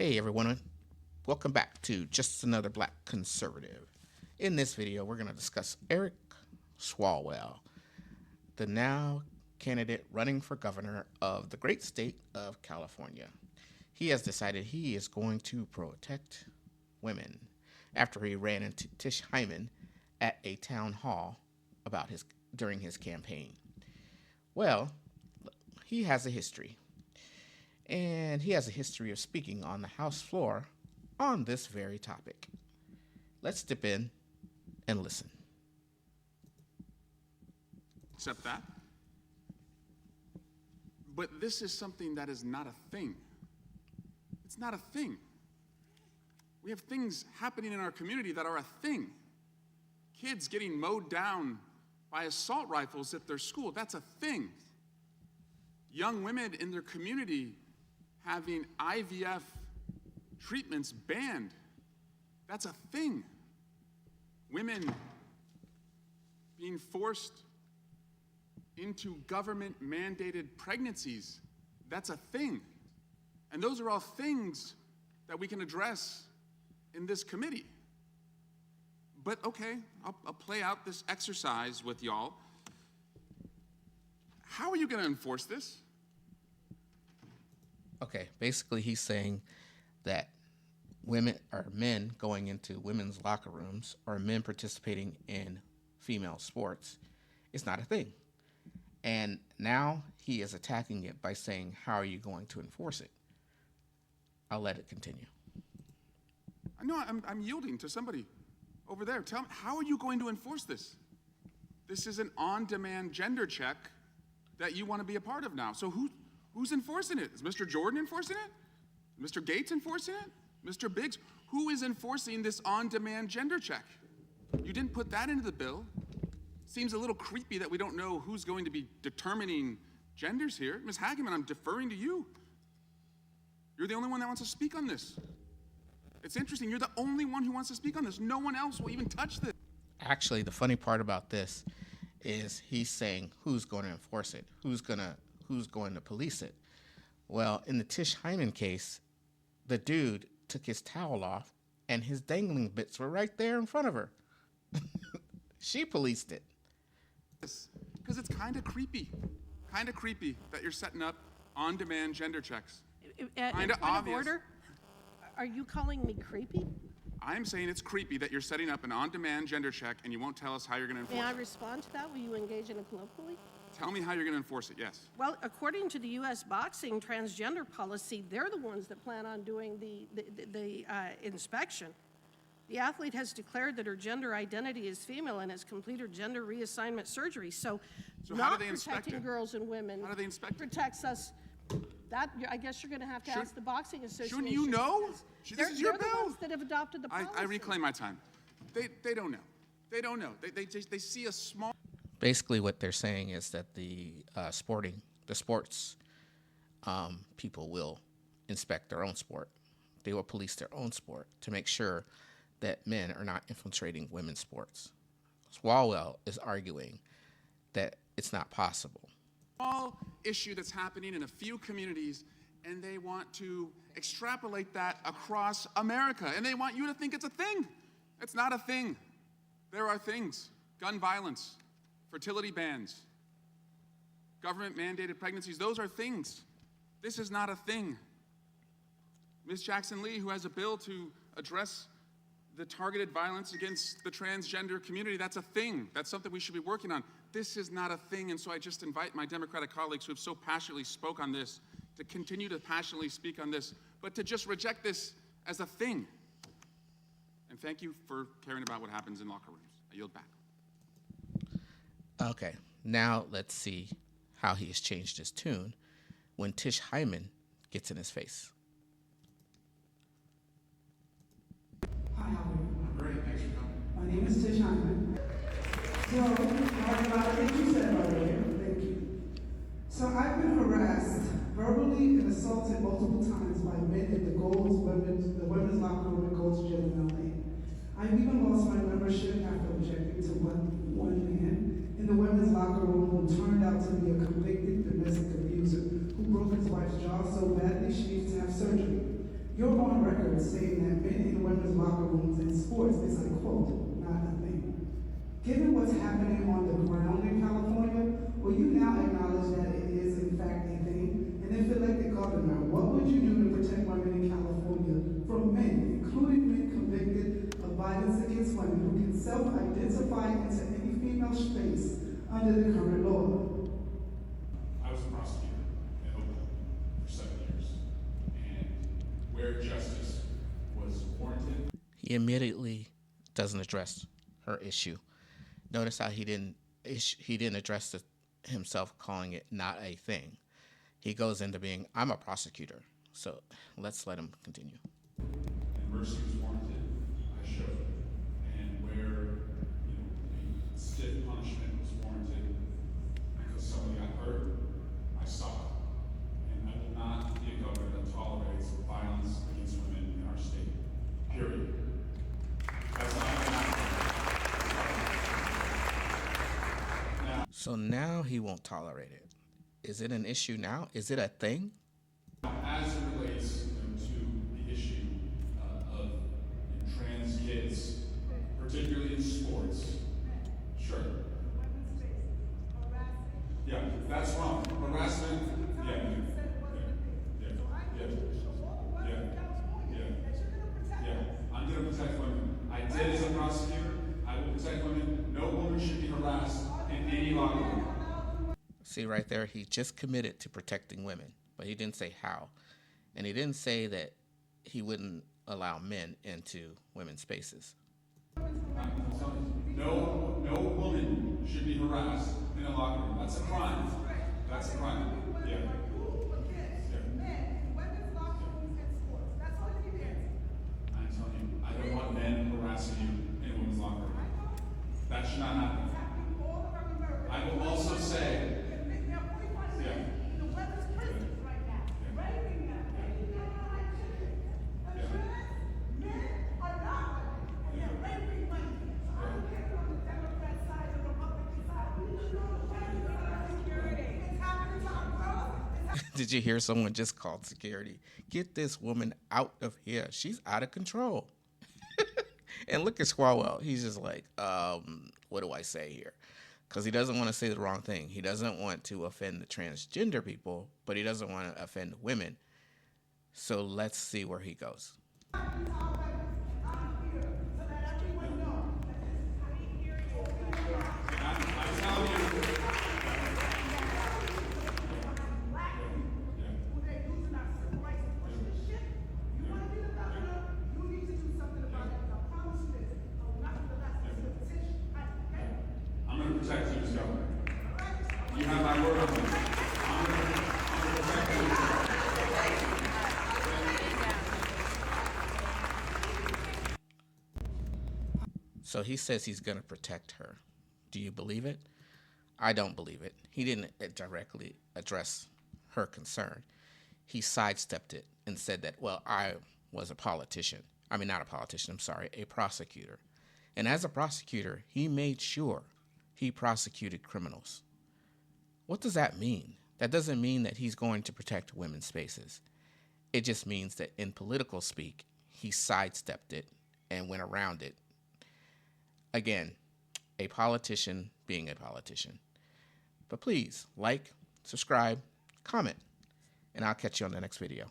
Hey everyone, welcome back to Just Another Black Conservative. In this video, we're going to discuss Eric Swallwell, the now candidate running for governor of the great state of California. He has decided he is going to protect women after he ran into Tish Hyman at a town hall during his campaign. Well, he has a history. And he has a history of speaking on the House floor on this very topic. Let's dip in and listen. Accept that. But this is something that is not a thing. It's not a thing. We have things happening in our community that are a thing. Kids getting mowed down by assault rifles at their school, that's a thing. Young women in their community having IVF treatments banned, that's a thing. Women being forced into government-mandated pregnancies, that's a thing. And those are all things that we can address in this committee. But okay, I'll play out this exercise with y'all. How are you going to enforce this? Okay, basically he's saying that women or men going into women's locker rooms or men participating in female sports is not a thing. And now he is attacking it by saying, how are you going to enforce it? I'll let it continue. I know I'm yielding to somebody over there. Tell me, how are you going to enforce this? This is an on-demand gender check that you want to be a part of now. So who's enforcing it? Is Mr. Jordan enforcing it? Mr. Gates enforcing it? Mr. Biggs? Who is enforcing this on-demand gender check? You didn't put that into the bill. Seems a little creepy that we don't know who's going to be determining genders here. Ms. Hageman, I'm deferring to you. You're the only one that wants to speak on this. It's interesting, you're the only one who wants to speak on this. No one else will even touch this. Actually, the funny part about this is he's saying who's going to enforce it, who's going to police it. Well, in the Tish Hyman case, the dude took his towel off and his dangling bits were right there in front of her. She policed it. Because it's kind of creepy that you're setting up on-demand gender checks. Kind of obvious. Order? Are you calling me creepy? I'm saying it's creepy that you're setting up an on-demand gender check and you won't tell us how you're going to enforce it. May I respond to that? Will you engage in a colloquy? Tell me how you're going to enforce it, yes. Well, according to the U.S. boxing transgender policy, they're the ones that plan on doing the inspection. The athlete has declared that her gender identity is female and has completed gender reassignment surgery. So not protecting girls and women how do they inspect protects us. That, I guess you're going to have to ask the Boxing Association. Shouldn't you know? This is your bill. They're the ones that have adopted the policy. I reclaim my time. They don't know. They don't know. They see a small... Basically what they're saying is that the sports people will inspect their own sport. They will police their own sport to make sure that men are not infiltrating women's sports. Swallwell is arguing that it's not possible. Small issue that's happening in a few communities, and they want to extrapolate that across America, and they want you to think it's a thing. It's not a thing. There are things. Gun violence, fertility bans, government-mandated pregnancies, those are things. This is not a thing. Ms. Jackson-Lee, who has a bill to address the targeted violence against the transgender community, that's a thing. That's something we should be working on. This is not a thing, and so I just invite my Democratic colleagues who have so passionately spoke on this to continue to passionately speak on this, but to just reject this as a thing. And thank you for caring about what happens in locker rooms. I yield back. Okay, now let's see how he has changed his tune when Tish Hyman gets in his face. Hi, how are you? Great, thanks for coming. My name is Tish Hyman. So, I have a lot of things you said earlier. Thank you. So, I've been harassed, verbally and assaulted multiple times by men in the women's locker room at Gold's Gym in LA. I've even lost my membership after objecting to one man in the women's locker room who turned out to be a convicted domestic abuser who broke his wife's jaw so badly she needs to have surgery. Your Honor so-called not a thing. Given what's happening on the ground in California, will you now acknowledge that it is in fact a thing? And if elected governor, what would you do to protect women in California from men, including men convicted of violence against women who can self-identify into any female space under the current law? I was a prosecutor in Oakland for 7 years, and where justice was warranted. He immediately doesn't address her issue. Notice how he didn't address himself calling it not a thing. He goes into being, I'm a prosecutor. So let's let him continue. And mercy was warranted, I showed it. And where a stiff punishment was warranted because somebody got hurt, I saw it. And I will not be a governor that tolerates violence against women in our state. Period. That's not going to happen. So now he won't tolerate it. Is it an issue now? Is it a thing? As it relates to the issue of trans kids, particularly in sports, sure. Yeah, that's wrong. Harassment, yeah. I'm going to protect women. I did as a prosecutor. I will protect women. No woman should be harassed in any locker room. See right there, he just committed to protecting women, but he didn't say how. And he didn't say that he wouldn't allow men into women's spaces. No woman should be harassed in a locker room. That's a crime. That's a crime. Yeah. I'm telling you, I don't want men harassing you in a women's locker room. That should not happen. I will also say, Did you hear someone just called security? Get this woman out of here. She's out of control. And look at Swallwell. He's just like, what do I say here? Because he doesn't want to say the wrong thing. He doesn't want to offend the transgender people, but he doesn't want to offend women. So let's see where he goes. I'm going to protect you as governor. You have my word on that. I'm going to protect you. So he says he's going to protect her. Do you believe it? I don't believe it. He didn't directly address her concern. He sidestepped it and said that, well, I was a politician. I mean, not a politician, I'm sorry, a prosecutor. And as a prosecutor, he made sure he prosecuted criminals. What does that mean? That doesn't mean that he's going to protect women's spaces. It just means that in political speak, he sidestepped it and went around it. Again, a politician being a politician. But please, like, subscribe, comment, and I'll catch you on the next video.